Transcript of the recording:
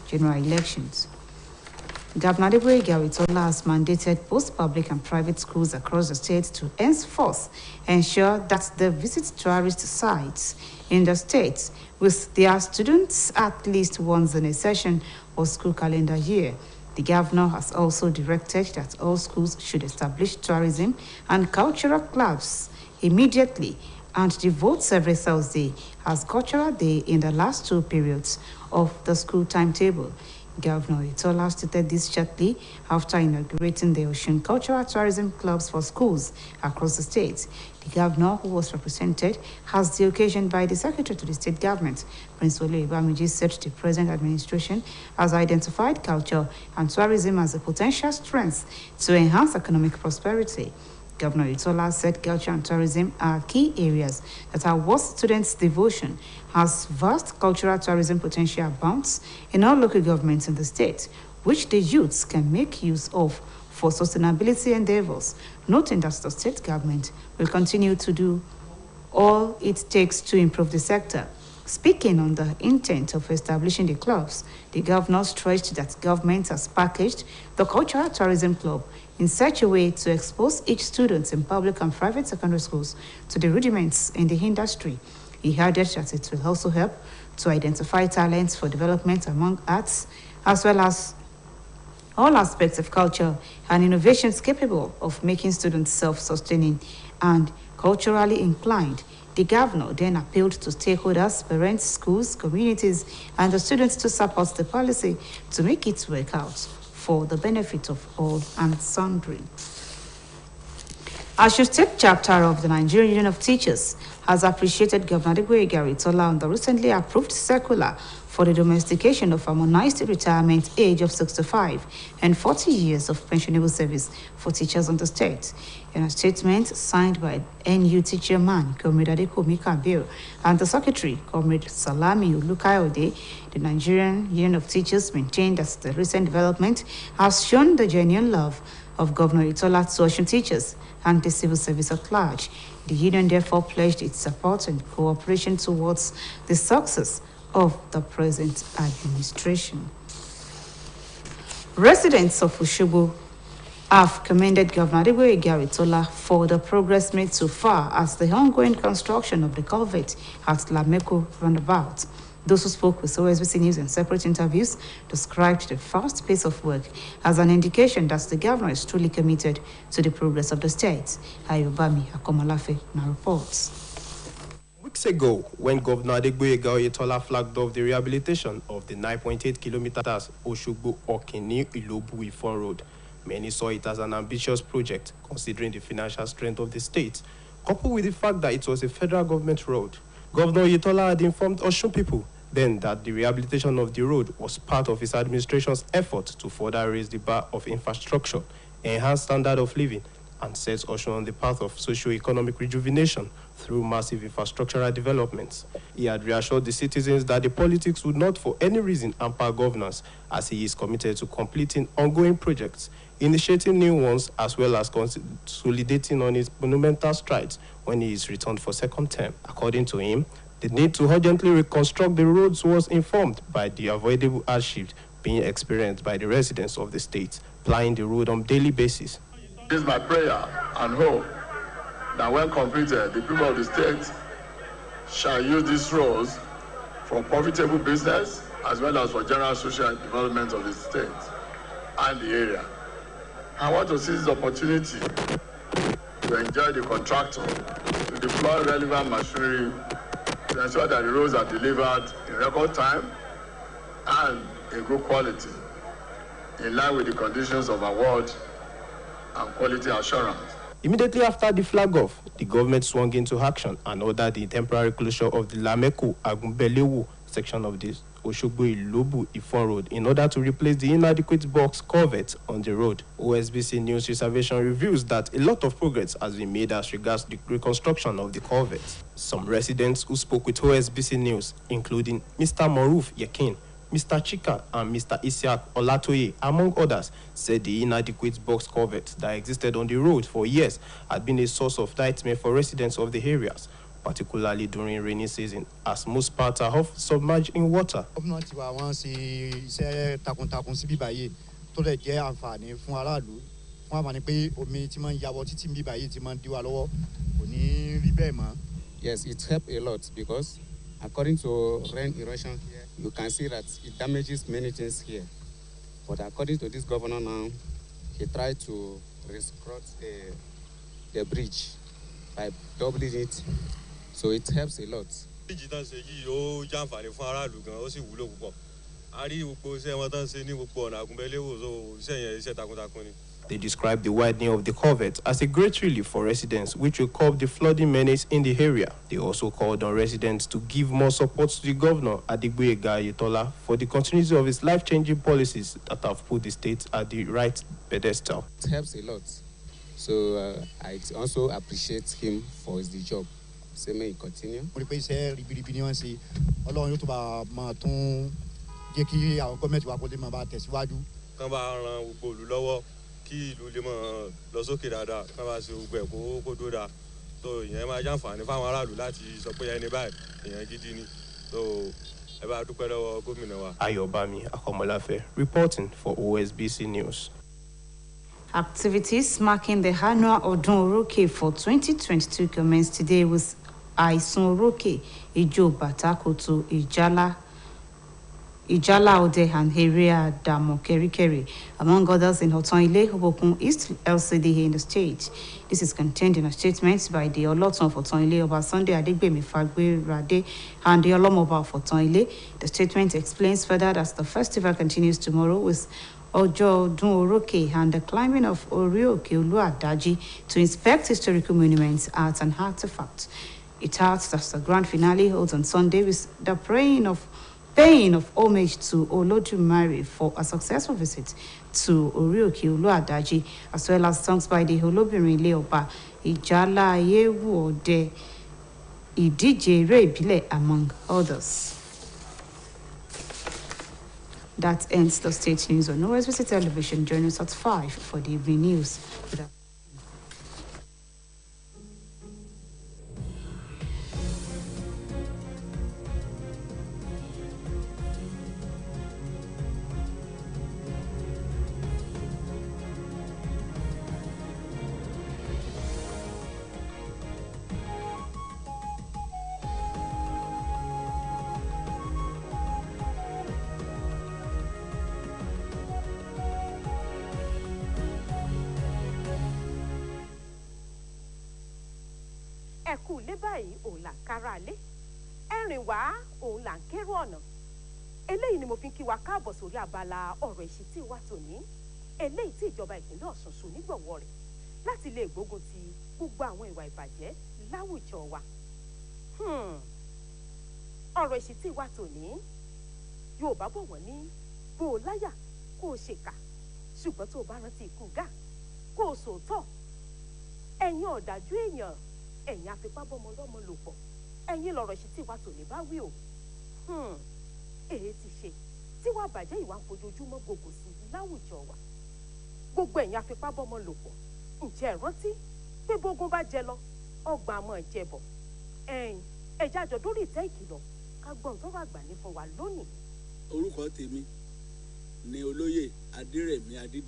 general elections. Governor Adeboye Garitola has mandated both public and private schools across the state to henceforth ensure that they visit tourist sites in the state with their students at least once in a session or school calendar year. The governor has also directed that all schools should establish tourism and cultural clubs immediately and devote every Thursday as Cultural Day in the last 2 periods of the school timetable. Governor Itola stated this shortly after inaugurating the Ocean Cultural Tourism Clubs for schools across the state. The governor, who was represented as the occasion by the Secretary to the State Government, Prince Wole Ibamiji, said the present administration has identified culture and tourism as a potential strength to enhance economic prosperity. Governor Itola said culture and tourism are key areas that are worth students' devotion, as vast cultural tourism potential abounds in all local governments in the state, which the youths can make use of for sustainability endeavors, noting that the state government will continue to do all it takes to improve the sector. Speaking on the intent of establishing the clubs, the governor stressed that government has packaged the Cultural Tourism Club in such a way to expose each student in public and private secondary schools to the rudiments in the industry. He added that it will also help to identify talents for development among arts, as well as all aspects of culture and innovations capable of making students self-sustaining and culturally inclined. The governor then appealed to stakeholders, parents, schools, communities, and the students to support the policy to make it work out for the benefit of all and sundry. Ashu State Chapter of the Nigerian Union of Teachers has appreciated Governor Adeboye Garitola on the recently approved circular for the domestication of harmonized retirement age of 65 and 40 years of pensionable service for teachers on the state. In a statement signed by NU teacher man, Comrade Adekomi Kabir, and the secretary, Comrade Salami Ulukayode, the Nigerian Union of Teachers maintained that the recent development has shown the genuine love of Governor Itola to Osun teachers and the civil service at large. The union therefore pledged its support and cooperation towards the success of the present administration. Residents of Osogbo have commended Governor Adeboye Garitola for the progress made so far as the ongoing construction of the culvert at Lameko roundabout. Those who spoke with OSBC News in separate interviews described the fast pace of work as an indication that the governor is truly committed to the progress of the state. Ayobami Akomalafe now reports. Weeks ago, when Governor Adeboye Garitola flagged off the rehabilitation of the 9.8 kilometers Osogbo-Okini-Ilobu-Ifon road, many saw it as an ambitious project, considering the financial strength of the state, coupled with the fact that it was a federal government road. Governor Itola had informed Osun people then that the rehabilitation of the road was part of his administration's effort to further raise the bar of infrastructure, enhance standard of living, and set Osun on the path of socio-economic rejuvenation through massive infrastructural developments. He had reassured the citizens that the politics would not for any reason hamper governance, as he is committed to completing ongoing projects, initiating new ones, as well as consolidating on his monumental strides when he is returned for second term. According to him, the need to urgently reconstruct the roads was informed by the avoidable hardship being experienced by the residents of the state, plying the road on a daily basis. It is my prayer and hope that when completed, the people of the state shall use these roads for profitable business as well as for general social development of the state and the area. I want to seize the opportunity to enjoy the contractor to deploy relevant machinery to ensure that the roads are delivered in record time and in good quality, in line with the conditions of award and quality assurance. Immediately after the flag off, the government swung into action and ordered the temporary closure of the Lameko-Agunbelewu section of the Osogbo-Ilobu-Ifon road in order to replace the inadequate box culvert on the road. OSBC News Reservation reveals that a lot of progress has been made as regards the reconstruction of the culvert. Some residents who spoke with OSBC News, including Mr. Moruf Yekin, Mr. Chika and Mr. Isiak Olatoye, among others, said the inadequate box culvert that existed on the road for years had been a source of nightmare for residents of the areas. particularly during rainy season, as most parts are often submerged in water. Yes, it helped a lot because according to rain erosion here, you can see that it damages many things here. But according to this governor now, he tried to reconstruct the bridge by doubling it, so it helps a lot. They described the widening of the culvert as a great relief for residents, which will curb the flooding menace in the area. They also called on residents to give more support to the governor, Adegboyega Ayetola, for the continuity of his life-changing policies that have put the state at the right pedestal. It helps a lot. So I also appreciate him for the job. So may he continue. Ayobami Akomolafe, reporting for OSBC News. Activities marking the annual Odun Oroke for 2022 commenced today with Aisun Oroke, Ijo Batakoto, Ijala Ode and area Damo Kerikeri, among others in Otonile, Hobokun East LCDA in the state. This is contained in a statement by the Oloton for Otonile over Sunday Adegbemi Fagbe Rade and the Olomoba for Otonile. The statement explains further that the festival continues tomorrow with Ojo Odun Oroke and the climbing of Orioke Oluadaji to inspect historical monuments, arts and artifacts. It adds that the grand finale holds on Sunday with the paying of homage to Olodumare for a successful visit to Orioke Oluadaji, as well as songs by the Olobirin Leopa, Ijala Ayewu Ode, Idije Ere Ibile, among others. That ends the state news on OSBC Television. Join us at 5 for the evening news. Ẹ̀kú lé báyìí òun là ń kára lé ẹ̀rìn wá òun là ń kérò ọ̀nà eléyìí ni mo fi ń kí wa káàbọ̀ sórí abala ọ̀rọ̀ ìṣítí wa tòní eléyìí tí ìjọba ìpínlẹ̀ Ọ̀ṣun ṣe onígbọ̀wọ́ rẹ̀ láti lè gbógun ti gbogbo àwọn ìwà ìbàjẹ́ láwùjọ wa. Ọ̀rọ̀ ìṣítí wa tòní Yorùbá bọ̀ wọ́n ní bó o láyà kó o ṣèkà ṣùgbọ́n tó o bá rántí ikú gà kó o sòótọ́ ẹ̀yin ọ̀dájú èèyàn ẹ̀yin afipábọ́mọ lọ́mọ lò pọ̀ ẹ̀yin lọ̀rọ̀ ìṣítí wa tòní bá wí o. Èyí ti ṣe tí wàá bàjẹ́ ìwà ń fojoojúmọ́ gbogbo sí láwùjọ wa gbogbo ẹ̀yin afipábọ́mọ lò pọ̀ ǹjẹ́ ẹ rántí pé bógun bá jẹ lọ ọgbà àmọ́ ìjẹbọ ẹ̀já àjọ dórí ìtẹ́ ìkìlọ̀ ká gbọ́n tọ́rọ̀ àgbà ní fún wa lónìí. Orúkọ tèmi ni olóyè Adérẹ̀mí Adídé.